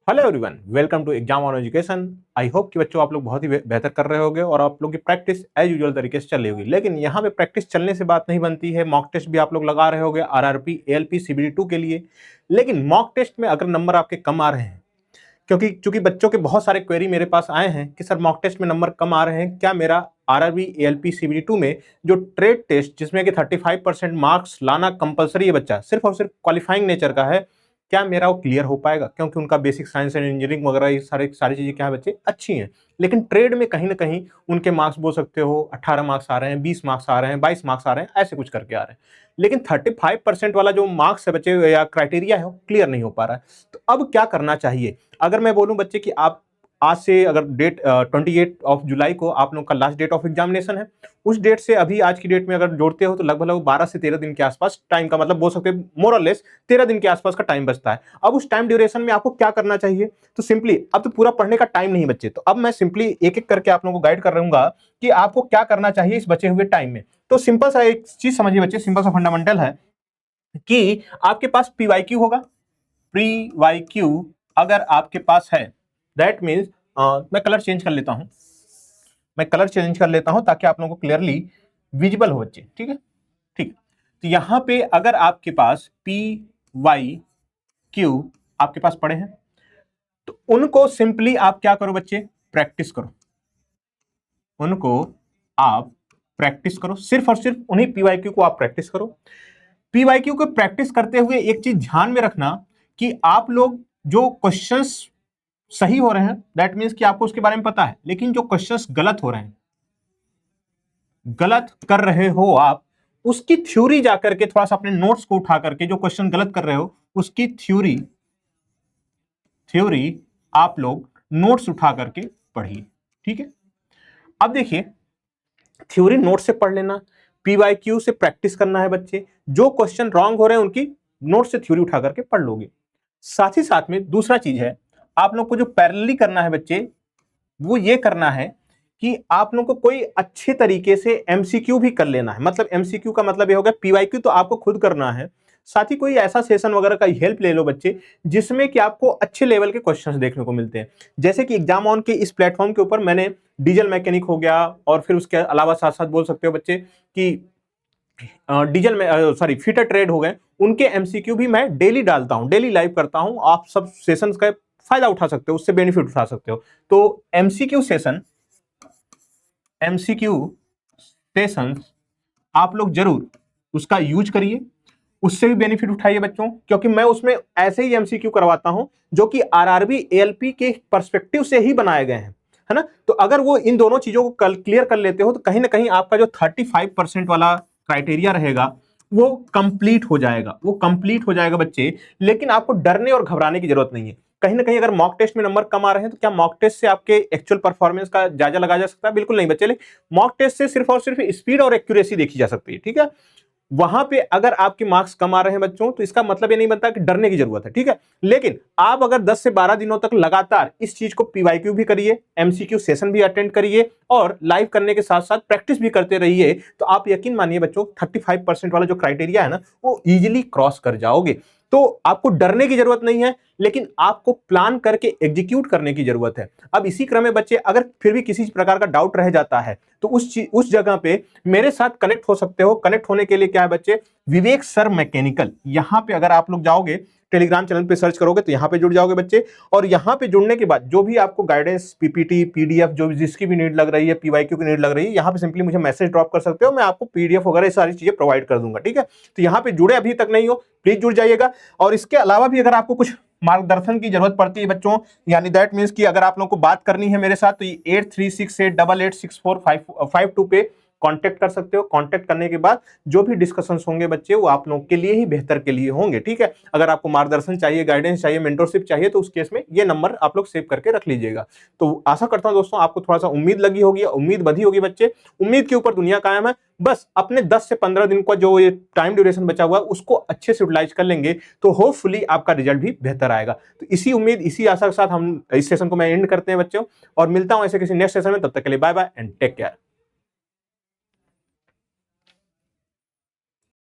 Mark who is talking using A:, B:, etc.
A: Hello everyone, welcome to exam on education. I hope कि बच्चों आप लोग बहुत ही बेहतर कर रहे होगे और आप लोग की प्रैक्टिस एज यूजुअल तरीके से चल रही होगी। लेकिन यहाँ पे प्रैक्टिस चलने से बात नहीं बनती है। मॉक टेस्ट भी आप लोग लगा रहे होगे आरआरपी, एएलपी, सीबीडी 2 के लिए। लेकिन मॉक टेस्ट में अगर नंबर आपके कम आ रहे हैं, क्योंकि चूंकि बच्चों के बहुत सारे क्वेरी मेरे पास आए हैं कि सर मॉक टेस्ट में नंबर कम आ रहे हैं, क्या मेरा आरआरबी, एएलपी, सीबीडी 2 में जो ट्रेड टेस्ट जिसमें कि 35% मार्क्स लाना कंपलसरी है बच्चा, सिर्फ और सिर्फ क्वालिफाइंग नेचर का है, क्या मेरा वो क्लियर हो पाएगा? क्योंकि उनका बेसिक साइंस एंड इंजीनियरिंग वगैरह ये सारी चीजें क्या है बच्चे अच्छी हैं। लेकिन ट्रेड में कहीं ना कहीं उनके मार्क्स बोल सकते हो 18 मार्क्स आ रहे हैं, 20 मार्क्स आ रहे हैं, 22 मार्क्स आ रहे हैं, ऐसे कुछ करके आ रहे हैं। लेकिन 35% वाला जो मार्क्स है बच्चे या क्राइटेरिया है वो क्लियर नहीं हो पा रहा है। तो अब क्या करना चाहिए? अगर मैं बोलूं बच्चे कि आप आज से अगर डेट 28 जुलाई को आप लोग का लास्ट डेट ऑफ एग्जामिनेशन है, उस डेट से अभी आज की डेट में अगर जोड़ते हो तो लगभग 12 से 13 दिन के आसपास टाइम का, मतलब बोल सकते हैं मोर और लेस 13 दिन के आसपास का टाइम बचता है। अब उस टाइम ड्यूरेशन में आपको क्या करना चाहिए? तो सिंपली, अब तो पूरा पढ़ने का टाइम नहीं बच्चे, तो अब मैं सिंपली एक एक करके आप लोगों को गाइड कर रहूंगा कि आपको क्या करना चाहिए इस बचे हुए टाइम में। तो सिंपल सा एक चीज समझिए बच्चे, सिंपल सा फंडामेंटल है कि आपके पास पीवाईक्यू होगा। पीवाईक्यू अगर आपके पास है, दैट मीन्स मैं कलर चेंज कर लेता हूं, ताकि आप लोगों को क्लियरली विजिबल हो बच्चे। ठीक है, ठीक है। तो यहां पे अगर आपके पास पीवाईक्यू आपके पास पड़े हैं, तो उनको सिंपली आप क्या करो बच्चे, प्रैक्टिस करो। उनको आप प्रैक्टिस करो, सिर्फ और सिर्फ उन्हीं पीवाईक्यू को आप प्रैक्टिस करो। पीवाईक्यू को प्रैक्टिस करते हुए एक चीज ध्यान में रखना कि आप लोग जो क्वेश्चंस सही हो रहे हैं, दैट मीन्स कि आपको उसके बारे में पता है, लेकिन जो क्वेश्चंस गलत हो रहे हैं, गलत कर रहे हो आप, उसकी थ्योरी जाकर के थोड़ा सा अपने नोट्स को उठा करके, जो क्वेश्चन गलत कर रहे हो उसकी थ्योरी आप लोग नोट्स उठा करके पढ़िए। ठीक है, अब देखिए, थ्योरी नोट से पढ़ लेना, पीवाईक्यू से प्रैक्टिस करना है बच्चे। जो क्वेश्चन रॉन्ग हो रहे हैं उनकी नोट से थ्योरी उठा करके पढ़ लोगे। साथ ही साथ में दूसरा चीज है, आप लोग को जो पैरेलली करना है बच्चे, वो ये करना है कि आप लोग को कोई अच्छे तरीके से एमसीक्यू भी कर लेना है। मतलब एमसीक्यू का मतलब ये हो गया, पीवाईक्यू तो आपको खुद करना है, साथ ही कोई ऐसा सेशन वगैरह का हेल्प ले लो बच्चे, जिसमें कि आपको अच्छे लेवल के क्वेश्चंस देखने को मिलते हैं। जैसे कि एग्जाम ऑन के इस प्लेटफॉर्म के ऊपर मैंने डीजल मैकेनिक हो गया, और फिर उसके अलावा साथ साथ बोल सकते हो बच्चे कि डीजल में फिटर ट्रेड हो गए, उनके एमसीक्यू भी मैं डेली डालता हूं, डेली लाइव करता हूं। आप सब सेशंस का फायदा उठा सकते हो, उससे बेनिफिट उठा सकते हो। तो एमसीक्यू सेशंस आप लोग जरूर उसका यूज करिए, उससे भी बेनिफिट उठाइए बच्चों, क्योंकि मैं उसमें ऐसे ही एमसीक्यू करवाता हूं जो कि आरआरबी, एएलपी के पर्सपेक्टिव से ही बनाए गए हैं, है ना। तो अगर वो इन दोनों चीजों को क्लियर कर लेते हो तो कहीं ना कहीं आपका जो 35% वाला क्राइटेरिया रहेगा वो कंप्लीट हो जाएगा बच्चे। लेकिन आपको डरने और घबराने की जरूरत नहीं है। कहीं ना कहीं अगर मॉक टेस्ट में नंबर कम आ रहे हैं तो क्या मॉक टेस्ट से आपके एक्चुअल परफॉर्मेंस का जायजा लगाया जा सकता है? बिल्कुल नहीं बच्चे। मॉक टेस्ट से सिर्फ और सिर्फ स्पीड और एक्यूरेसी देखी जा सकती है। ठीक है, वहां पे अगर आपके मार्क्स कम आ रहे हैं बच्चों, तो इसका मतलब ये नहीं बनता कि डरने की जरूरत है। ठीक है, लेकिन आप अगर 10 से 12 दिनों तक लगातार इस चीज को पीवाईक्यू भी करिए, एमसीक्यू सेशन भी अटेंड करिए, और लाइव करने के साथ साथ प्रैक्टिस भी करते रहिए, तो आप यकीन मानिए बच्चों, 35% वाला जो क्राइटेरिया है ना, वो इजिली क्रॉस कर जाओगे। तो आपको डरने की जरूरत नहीं है, लेकिन आपको प्लान करके एग्जीक्यूट करने की जरूरत है। अब इसी क्रम में बच्चे, अगर फिर भी किसी प्रकार का डाउट रह जाता है, तो उस जगह पे मेरे साथ कनेक्ट हो सकते हो। कनेक्ट होने के लिए क्या है बच्चे, विवेक सर मैकेनिकल, यहां पे अगर आप लोग जाओगे, टेलीग्राम चैनल पे सर्च करोगे तो यहां पे जुड़ जाओगे बच्चे। और यहां पे जुड़ने के बाद जो भी आपको गाइडेंस, पीपीटी, पीडीएफ, जो जिसकी भी नीड लग रही है, पीवाईक्यू की नीड लग रही है, यहां पे सिंपली मुझे मैसेज ड्रॉप कर सकते हो, मैं आपको पीडीएफ वगैरह सारी चीजें प्रोवाइड कर दूंगा। ठीक है, तो यहां पे जुड़े अभी तक नहीं हो, प्लीज जुड़ जाइएगा। और इसके अलावा भी अगर आपको कुछ मार्गदर्शन की जरूरत पड़ती है बच्चों, यानी दैट मीन्स कि अगर आप लोगों को बात करनी है मेरे साथ, तो 8368886452 पे कांटेक्ट कर सकते हो। कांटेक्ट करने के बाद जो भी डिस्कशंस होंगे बच्चे, वो आप लोगों के लिए ही बेहतर के लिए होंगे। ठीक है, अगर आपको मार्गदर्शन चाहिए, गाइडेंस चाहिए, मेंटरशिप चाहिए, तो उस केस में ये नंबर आप लोग सेव करके रख लीजिएगा। तो आशा करता हूं दोस्तों आपको थोड़ा सा उम्मीद लगी होगी, उम्मीद बधी होगी बच्चे। उम्मीद के ऊपर दुनिया कायम है। बस अपने 10 से 15 दिन का जो ये टाइम ड्यूरेशन बचा हुआ है, उसको अच्छे से यूटिलाइज कर लेंगे, तो होपफुली आपका रिजल्ट भी बेहतर आएगा। तो इसी उम्मीद, इसी आशा के साथ हम इस सेशन को मैं एंड करते हैं बच्चों, और मिलता हूं ऐसे किसी नेक्स्ट सेशन में। तब तक के लिए bye bye and take care.